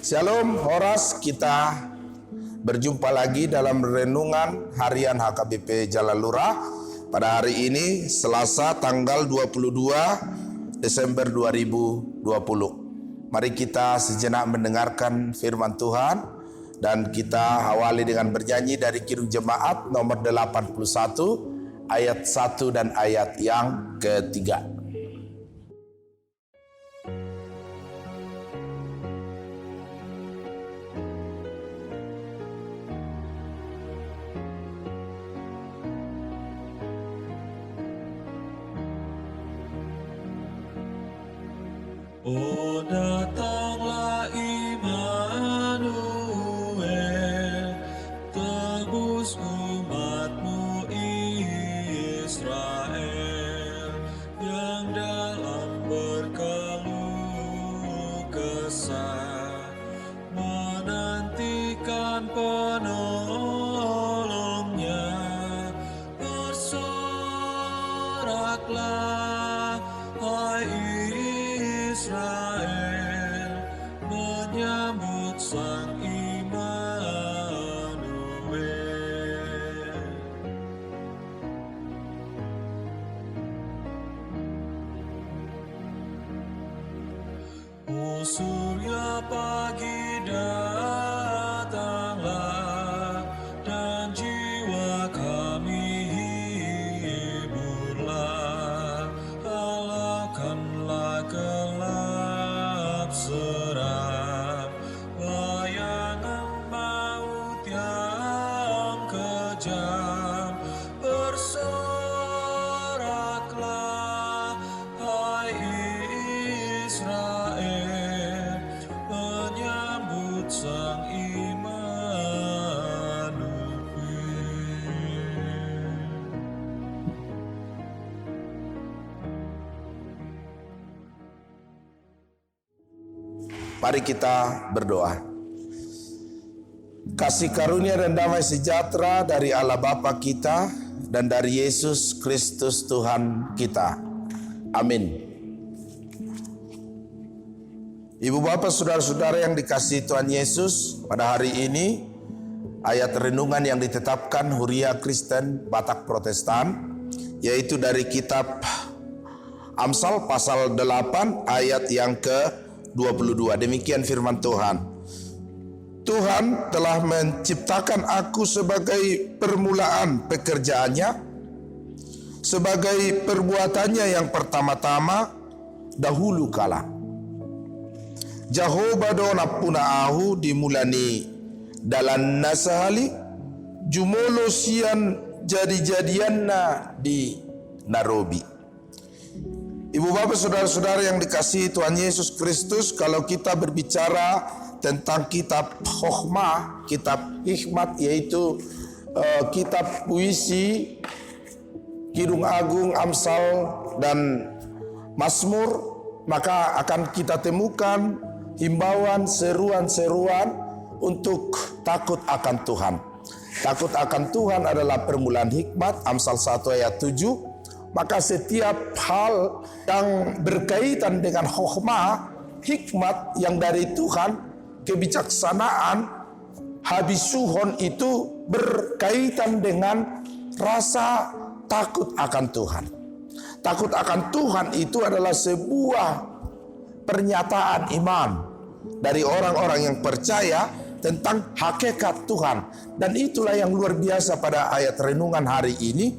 Shalom Horas, kita berjumpa lagi dalam renungan harian HKBP Jalan Lurah pada hari ini Selasa tanggal 22 Desember 2020. Mari kita sejenak mendengarkan firman Tuhan dan kita awali dengan bernyanyi dari Kidung Jemaat nomor 81 ayat 1 dan ayat yang ketiga. Oh, datanglah Immanuel, tebus umatmu Israel, yang dalam berkeluh kesah menantikan penolongnya. Bersoraklah, hai Israel, menyambut Sang Immanuel. O surya pagi datanglah, dan jiwa kami hiburlah. Alahkanlah gelap seram, bayangan maut yang kejam. Bersoraklah, hai Israel, menyambut Sang Immanuel. Mari kita berdoa. Kasih karunia dan damai sejahtera dari Allah Bapa kita dan dari Yesus Kristus Tuhan kita. Amin. Ibu bapak saudara-saudara yang dikasihi Tuhan Yesus, pada hari ini ayat renungan yang ditetapkan Huria Kristen Batak Protestan, yaitu dari kitab Amsal pasal 8 ayat yang ke-22. Demikian firman Tuhan. Tuhan telah menciptakan aku sebagai permulaan pekerjaannya, sebagai perbuatannya yang pertama-tama dahulu kala. Jehovah dona puna ahu dimulani dalan nasahali, jumolo sian jadi-jadianna di Narobi. Ibu bapak saudara-saudara yang dikasihi Tuhan Yesus Kristus, kalau kita berbicara tentang kitab Hokmah, kitab hikmat, yaitu kitab puisi, Kidung Agung, Amsal, dan Mazmur, maka akan kita temukan himbauan, seruan-seruan untuk takut akan Tuhan. Takut akan Tuhan adalah permulaan hikmat, Amsal 1 ayat 7. Maka setiap hal yang berkaitan dengan hokmah, hikmat yang dari Tuhan, kebijaksanaan, habisuhon, itu berkaitan dengan rasa takut akan Tuhan. Takut akan Tuhan itu adalah sebuah pernyataan iman dari orang-orang yang percaya tentang hakikat Tuhan. Dan itulah yang luar biasa pada ayat renungan hari ini.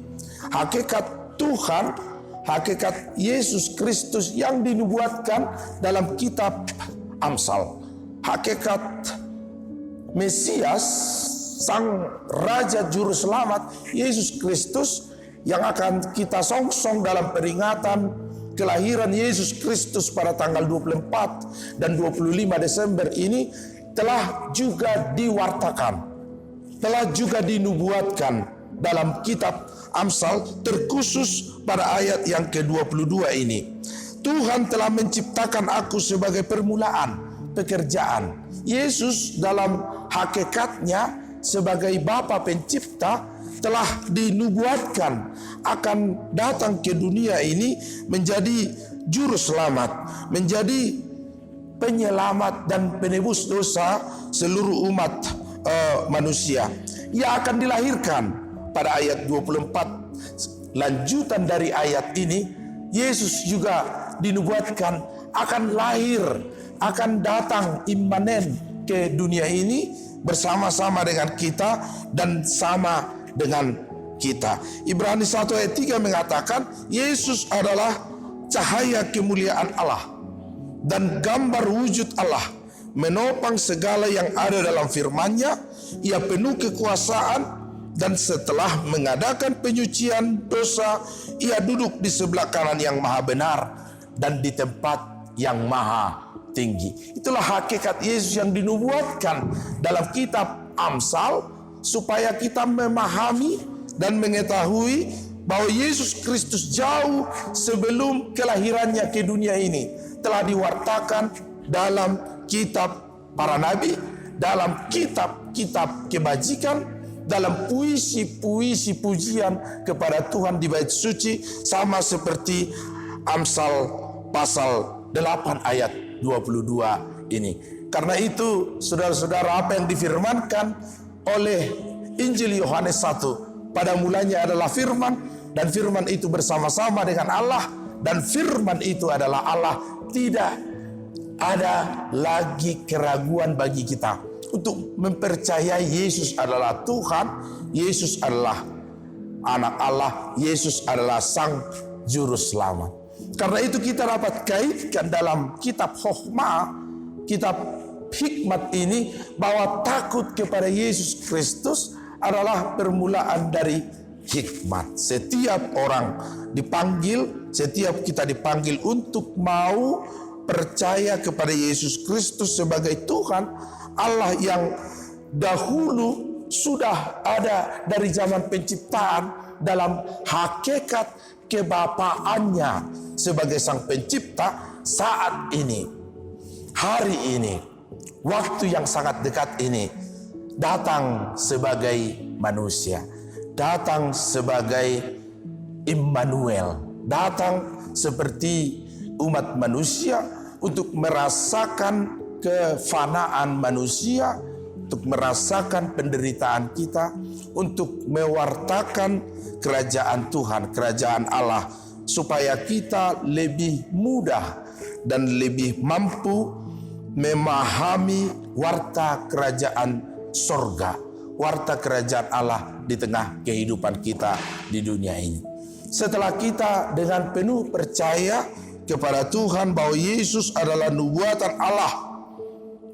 Hakikat Tuhan, hakikat Yesus Kristus yang dinubuatkan dalam kitab Amsal. Hakikat Mesias, Sang Raja Juru Selamat, Yesus Kristus, yang akan kita songsong dalam peringatan kelahiran Yesus Kristus pada tanggal 24 dan 25 Desember ini, telah juga diwartakan, telah juga dinubuatkan dalam kitab Amsal, terkhusus pada ayat yang ke-22 ini. Tuhan telah menciptakan aku sebagai permulaan pekerjaan. Yesus dalam hakikatnya sebagai Bapa Pencipta telah dinubuatkan akan datang ke dunia ini menjadi juru selamat, menjadi penyelamat dan penebus dosa seluruh umat manusia. Ia akan dilahirkan pada ayat 24. Lanjutan dari ayat ini, Yesus juga dinubuatkan akan lahir, akan datang imanen ke dunia ini bersama-sama dengan kita dan sama dengan kita. Ibrani 1 ayat 3 mengatakan Yesus adalah cahaya kemuliaan Allah dan gambar wujud Allah, menopang segala yang ada dalam firman-Nya. Ia penuh kekuasaan, dan setelah mengadakan penyucian dosa, ia duduk di sebelah kanan yang maha benar dan di tempat yang maha tinggi. Itulah hakikat Yesus yang dinubuatkan dalam kitab Amsal, supaya kita memahami dan mengetahui bahwa Yesus Kristus jauh sebelum kelahirannya ke dunia ini telah diwartakan dalam kitab para nabi, dalam kitab-kitab kebajikan, dalam puisi-puisi pujian kepada Tuhan di bait suci, sama seperti Amsal pasal 8 ayat 22 ini. Karena itu, saudara-saudara, apa yang difirmankan oleh Injil Yohanes 1, pada mulanya adalah firman, dan firman itu bersama-sama dengan Allah, dan firman itu adalah Allah. Tidak ada lagi keraguan bagi kita untuk mempercayai Yesus adalah Tuhan, Yesus adalah anak Allah, Yesus adalah Sang Juru Selamat. Karena itu kita dapat kaitkan dalam kitab Hokmah, kitab hikmat ini, bahwa takut kepada Yesus Kristus adalah permulaan dari hikmat. Setiap orang dipanggil, setiap kita dipanggil untuk mau percaya kepada Yesus Kristus sebagai Tuhan Allah yang dahulu sudah ada dari zaman penciptaan dalam hakikat kebapaannya sebagai Sang Pencipta. Saat ini, hari ini, waktu yang sangat dekat ini, datang sebagai manusia, datang sebagai Immanuel, datang seperti umat manusia untuk merasakan kefanaan manusia, untuk merasakan penderitaan kita, untuk mewartakan kerajaan Tuhan, kerajaan Allah, supaya kita lebih mudah dan lebih mampu memahami warta kerajaan sorga, warta kerajaan Allah di tengah kehidupan kita di dunia ini. Setelah kita dengan penuh percaya kepada Tuhan bahwa Yesus adalah nubuatan Allah,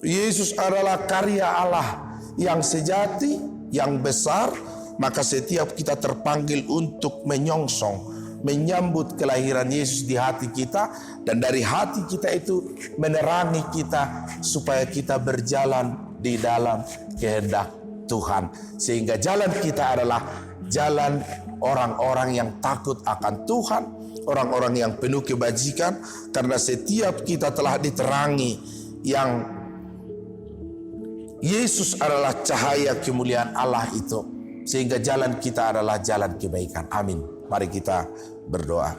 Yesus adalah karya Allah yang sejati, yang besar, maka setiap kita terpanggil untuk menyongsong, menyambut kelahiran Yesus di hati kita, dan dari hati kita itu menerangi kita supaya kita berjalan di dalam kehendak Tuhan, sehingga jalan kita adalah jalan orang-orang yang takut akan Tuhan, orang-orang yang penuh kebajikan, karena setiap kita telah diterangi yang Yesus adalah cahaya kemuliaan Allah itu, sehingga jalan kita adalah jalan kebaikan. Amin. Mari kita berdoa.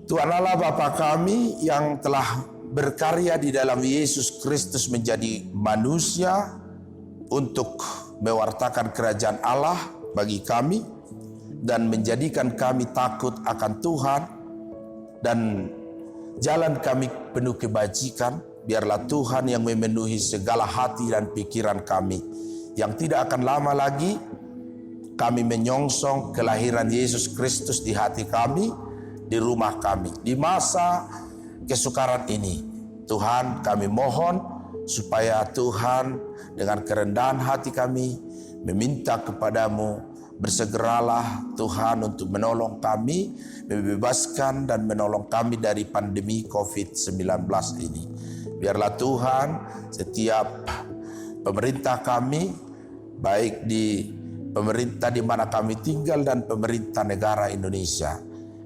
Tuhan Allah Bapa kami yang telah berkarya di dalam Yesus Kristus menjadi manusia untuk mewartakan kerajaan Allah bagi kami dan menjadikan kami takut akan Tuhan, dan jalan kami penuh kebajikan. Biarlah Tuhan yang memenuhi segala hati dan pikiran kami, yang tidak akan lama lagi kami menyongsong kelahiran Yesus Kristus di hati kami, di rumah kami, di masa kesukaran ini. Tuhan, kami mohon supaya Tuhan dengan kerendahan hati kami meminta kepadamu, bersegeralah Tuhan untuk menolong kami, membebaskan dan menolong kami dari pandemi COVID-19 ini. Biarlah Tuhan setiap pemerintah kami, baik di pemerintah di mana kami tinggal dan pemerintah negara Indonesia,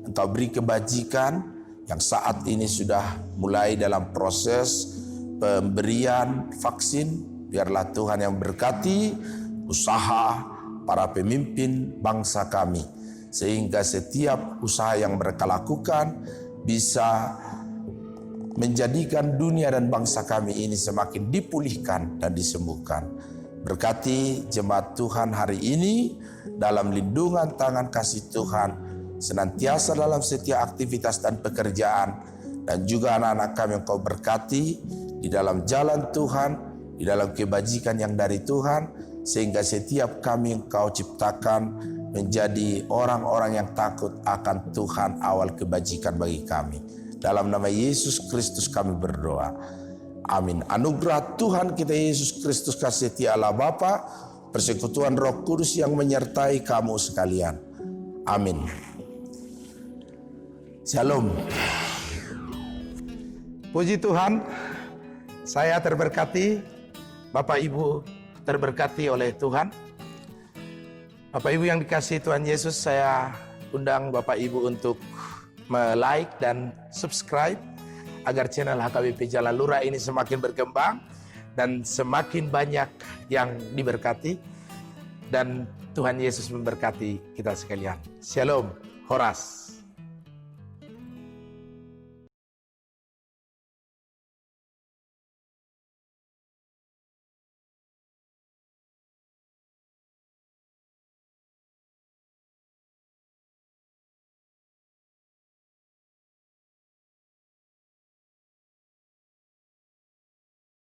Engkau beri kebajikan yang saat ini sudah mulai dalam proses pemberian vaksin Biarlah Tuhan yang berkati usaha para pemimpin bangsa kami, sehingga setiap usaha yang mereka lakukan bisa menjadikan dunia dan bangsa kami ini semakin dipulihkan dan disembuhkan. Berkati jemaat Tuhan hari ini dalam lindungan tangan kasih Tuhan, senantiasa dalam setiap aktivitas dan pekerjaan, dan juga anak-anak kami yang Kau berkati di dalam jalan Tuhan, di dalam kebajikan yang dari Tuhan, sehingga setiap kami yang Kau ciptakan menjadi orang-orang yang takut akan Tuhan, awal kebajikan bagi kami. Dalam nama Yesus Kristus kami berdoa. Amin. Anugerah Tuhan kita Yesus Kristus, kasih setia Allah Bapa, persekutuan Roh Kudus yang menyertai kamu sekalian. Amin. Shalom. Puji Tuhan, saya terberkati, Bapak Ibu terberkati oleh Tuhan. Bapak Ibu yang dikasihi Tuhan Yesus, saya undang Bapak Ibu untuk like dan subscribe agar channel HKBP Jalan Lurah ini semakin berkembang dan semakin banyak yang diberkati, dan Tuhan Yesus memberkati kita sekalian. Shalom, Horas.